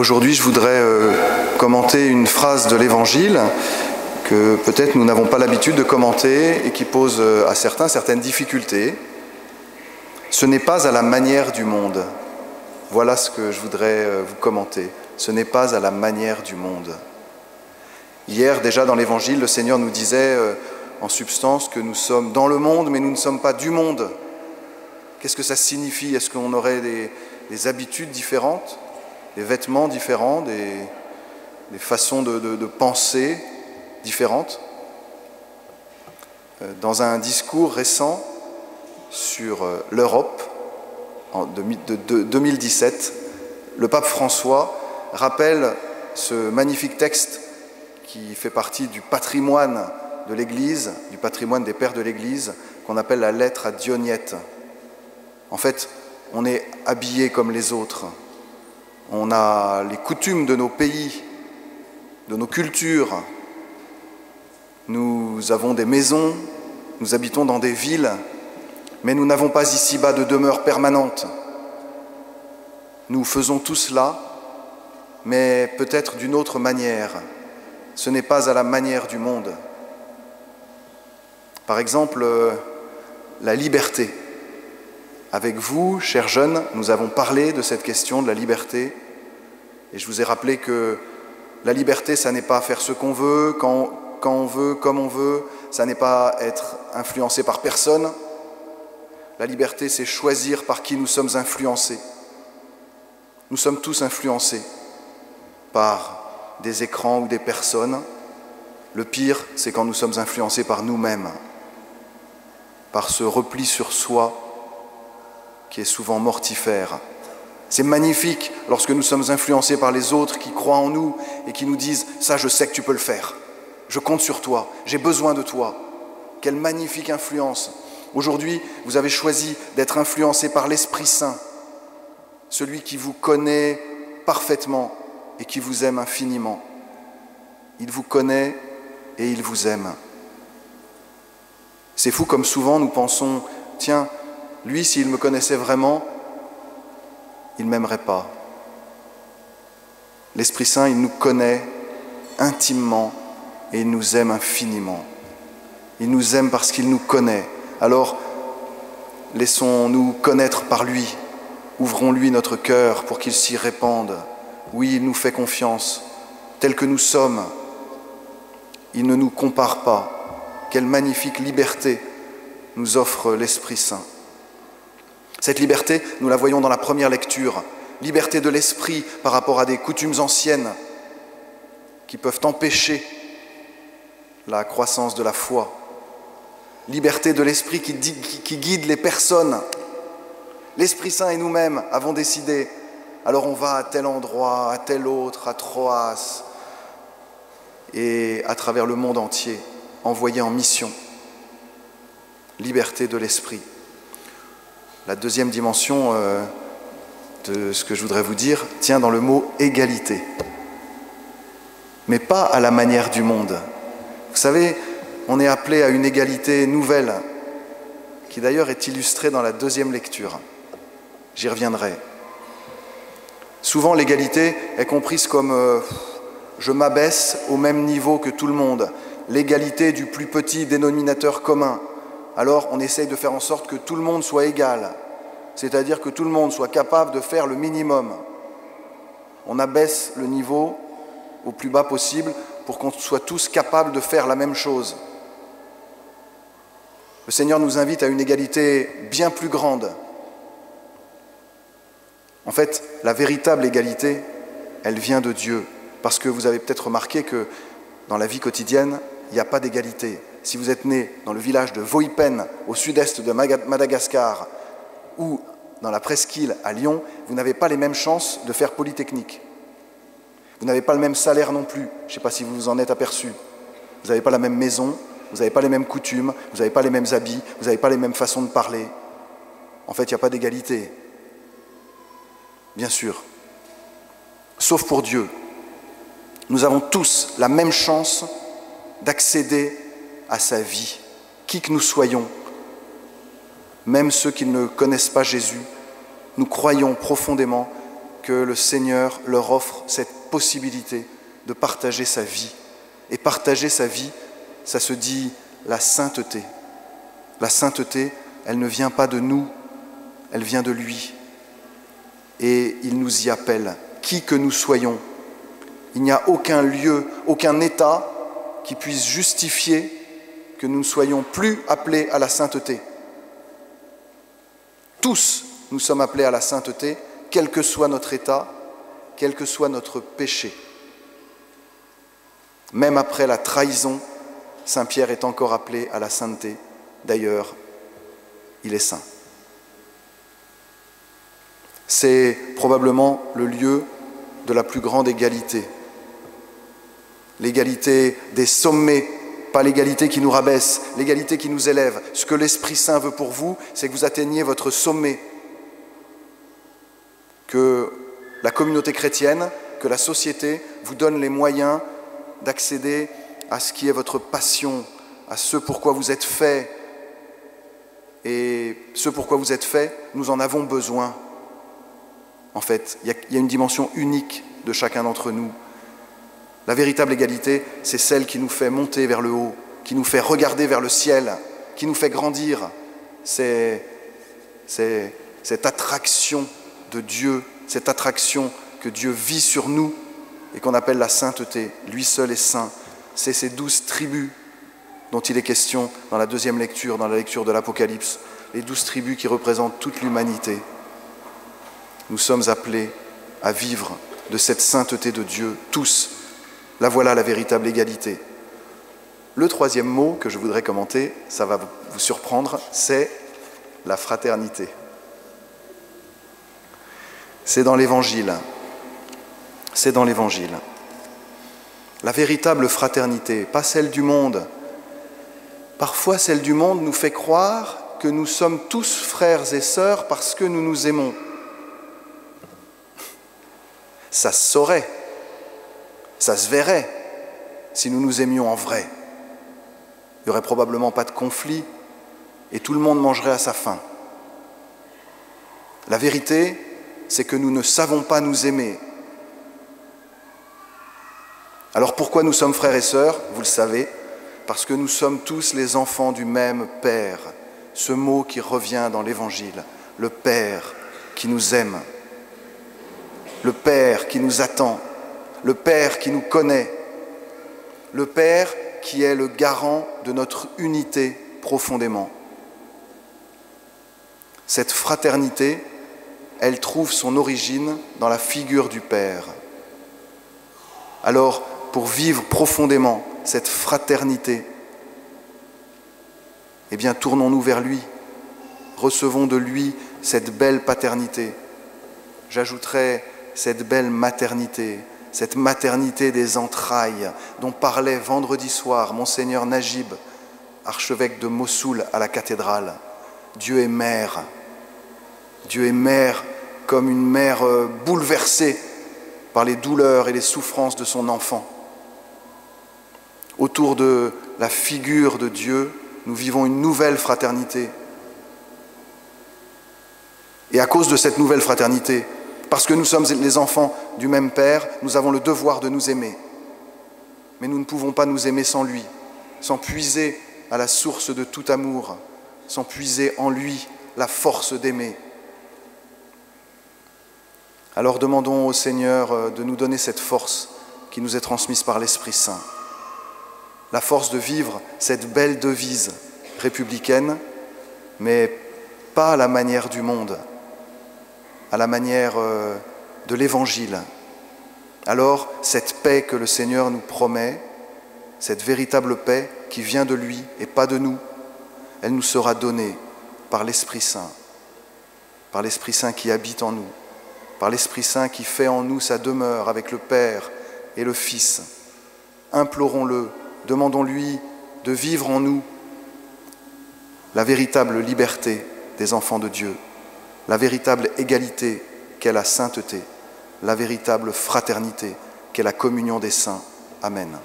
Aujourd'hui, je voudrais commenter une phrase de l'Évangile que peut-être nous n'avons pas l'habitude de commenter et qui pose à certains certaines difficultés. Ce n'est pas à la manière du monde. Voilà ce que je voudrais vous commenter. Ce n'est pas à la manière du monde. Hier, déjà dans l'Évangile, le Seigneur nous disait en substance que nous sommes dans le monde, mais nous ne sommes pas du monde. Qu'est-ce que ça signifie? Est-ce qu'on aurait des habitudes différentes, des vêtements différents, des façons de penser différentes? Dans un discours récent sur l'Europe, en 2017, le pape François rappelle ce magnifique texte qui fait partie du patrimoine de l'Église, du patrimoine des pères de l'Église, qu'on appelle la lettre à Dionyette. En fait, on est habillé comme les autres. On a les coutumes de nos pays, de nos cultures. Nous avons des maisons, nous habitons dans des villes, mais nous n'avons pas ici-bas de demeure permanente. Nous faisons tout cela, mais peut-être d'une autre manière. Ce n'est pas à la manière du monde. Par exemple, la liberté. Avec vous, chers jeunes, nous avons parlé de cette question de la liberté, et je vous ai rappelé que la liberté, ça n'est pas faire ce qu'on veut, quand on veut, comme on veut, ça n'est pas être influencé par personne. La liberté, c'est choisir par qui nous sommes influencés. Nous sommes tous influencés par des écrans ou des personnes. Le pire, c'est quand nous sommes influencés par nous-mêmes, par ce repli sur soi qui est souvent mortifère. C'est magnifique lorsque nous sommes influencés par les autres qui croient en nous et qui nous disent « ça, je sais que tu peux le faire, je compte sur toi, j'ai besoin de toi ». Quelle magnifique influence! Aujourd'hui, vous avez choisi d'être influencé par l'Esprit Saint, celui qui vous connaît parfaitement et qui vous aime infiniment. Il vous connaît et il vous aime. C'est fou comme souvent nous pensons « tiens, lui, s'il me connaissait vraiment, il ne m'aimerait pas. » L'Esprit Saint, il nous connaît intimement et il nous aime infiniment. Il nous aime parce qu'il nous connaît. Alors, laissons-nous connaître par lui. Ouvrons-lui notre cœur pour qu'il s'y répande. Oui, il nous fait confiance, tel que nous sommes. Il ne nous compare pas. Quelle magnifique liberté nous offre l'Esprit Saint. Cette liberté, nous la voyons dans la première lecture. Liberté de l'esprit par rapport à des coutumes anciennes qui peuvent empêcher la croissance de la foi. Liberté de l'esprit qui guide les personnes. L'Esprit Saint et nous-mêmes avons décidé. Alors on va à tel endroit, à tel autre, à Troas, et à travers le monde entier, envoyés en mission. Liberté de l'esprit. La deuxième dimension de ce que je voudrais vous dire tient dans le mot égalité. Mais pas à la manière du monde. Vous savez, on est appelé à une égalité nouvelle, qui d'ailleurs est illustrée dans la deuxième lecture. J'y reviendrai. Souvent, l'égalité est comprise comme je m'abaisse au même niveau que tout le monde. L'égalité du plus petit dénominateur commun. Alors, on essaye de faire en sorte que tout le monde soit égal, c'est-à-dire que tout le monde soit capable de faire le minimum. On abaisse le niveau au plus bas possible pour qu'on soit tous capables de faire la même chose. Le Seigneur nous invite à une égalité bien plus grande. En fait, la véritable égalité, elle vient de Dieu, parce que vous avez peut-être remarqué que dans la vie quotidienne, il n'y a pas d'égalité. Si vous êtes né dans le village de Voipen, au sud-est de Madagascar, ou dans la presqu'île à Lyon, vous n'avez pas les mêmes chances de faire Polytechnique. Vous n'avez pas le même salaire non plus. Je ne sais pas si vous vous en êtes aperçu. Vous n'avez pas la même maison, vous n'avez pas les mêmes coutumes, vous n'avez pas les mêmes habits, vous n'avez pas les mêmes façons de parler. En fait, il n'y a pas d'égalité. Bien sûr. Sauf pour Dieu. Nous avons tous la même chance d'accéder à sa vie, qui que nous soyons, même ceux qui ne connaissent pas Jésus, nous croyons profondément que le Seigneur leur offre cette possibilité de partager sa vie. Et partager sa vie, ça se dit la sainteté. La sainteté, elle ne vient pas de nous, elle vient de lui. Et il nous y appelle, qui que nous soyons. Il n'y a aucun lieu, aucun état qui puisse justifier que nous ne soyons plus appelés à la sainteté. Tous, nous sommes appelés à la sainteté, quel que soit notre état, quel que soit notre péché. Même après la trahison, Saint Pierre est encore appelé à la sainteté. D'ailleurs, il est saint. C'est probablement le lieu de la plus grande égalité. L'égalité des sommets, pas l'égalité qui nous rabaisse, l'égalité qui nous élève. Ce que l'Esprit Saint veut pour vous, c'est que vous atteigniez votre sommet. Que la communauté chrétienne, que la société vous donne les moyens d'accéder à ce qui est votre passion, à ce pourquoi vous êtes fait. Et ce pourquoi vous êtes fait, nous en avons besoin. En fait, il y a une dimension unique de chacun d'entre nous. La véritable égalité, c'est celle qui nous fait monter vers le haut, qui nous fait regarder vers le ciel, qui nous fait grandir. C'est cette attraction de Dieu, cette attraction que Dieu vit sur nous et qu'on appelle la sainteté. Lui seul est saint. C'est ces 12 tribus dont il est question dans la deuxième lecture, dans la lecture de l'Apocalypse. Les 12 tribus qui représentent toute l'humanité. Nous sommes appelés à vivre de cette sainteté de Dieu, tous. Là voilà la véritable égalité. Le troisième mot que je voudrais commenter, ça va vous surprendre, c'est la fraternité. C'est dans l'Évangile. C'est dans l'Évangile. La véritable fraternité, pas celle du monde. Parfois, celle du monde nous fait croire que nous sommes tous frères et sœurs parce que nous nous aimons. Ça se saurait, ça se verrait si nous nous aimions en vrai. Il n'y aurait probablement pas de conflit et tout le monde mangerait à sa faim. La vérité, c'est que nous ne savons pas nous aimer. Alors pourquoi nous sommes frères et sœurs? Vous le savez, parce que nous sommes tous les enfants du même Père. Ce mot qui revient dans l'Évangile, le Père qui nous aime. Le Père qui nous attend, le Père qui nous connaît, le Père qui est le garant de notre unité profondément. Cette fraternité, elle trouve son origine dans la figure du Père. Alors, pour vivre profondément cette fraternité, eh bien, tournons-nous vers lui, recevons de lui cette belle paternité. J'ajouterais cette belle maternité, cette maternité des entrailles dont parlait vendredi soir Monseigneur Najib, archevêque de Mossoul à la cathédrale. Dieu est mère. Dieu est mère comme une mère bouleversée par les douleurs et les souffrances de son enfant. Autour de la figure de Dieu, nous vivons une nouvelle fraternité. Et à cause de cette nouvelle fraternité, parce que nous sommes les enfants du même Père, nous avons le devoir de nous aimer. Mais nous ne pouvons pas nous aimer sans lui, sans puiser à la source de tout amour, sans puiser en lui la force d'aimer. Alors demandons au Seigneur de nous donner cette force qui nous est transmise par l'Esprit Saint. La force de vivre cette belle devise républicaine, mais pas à la manière du monde, à la manière de l'Évangile. Alors, cette paix que le Seigneur nous promet, cette véritable paix qui vient de lui et pas de nous, elle nous sera donnée par l'Esprit Saint qui habite en nous, par l'Esprit Saint qui fait en nous sa demeure avec le Père et le Fils. Implorons-le, demandons-lui de vivre en nous la véritable liberté des enfants de Dieu, la véritable égalité qu'est la sainteté, la véritable fraternité qu'est la communion des saints. Amen.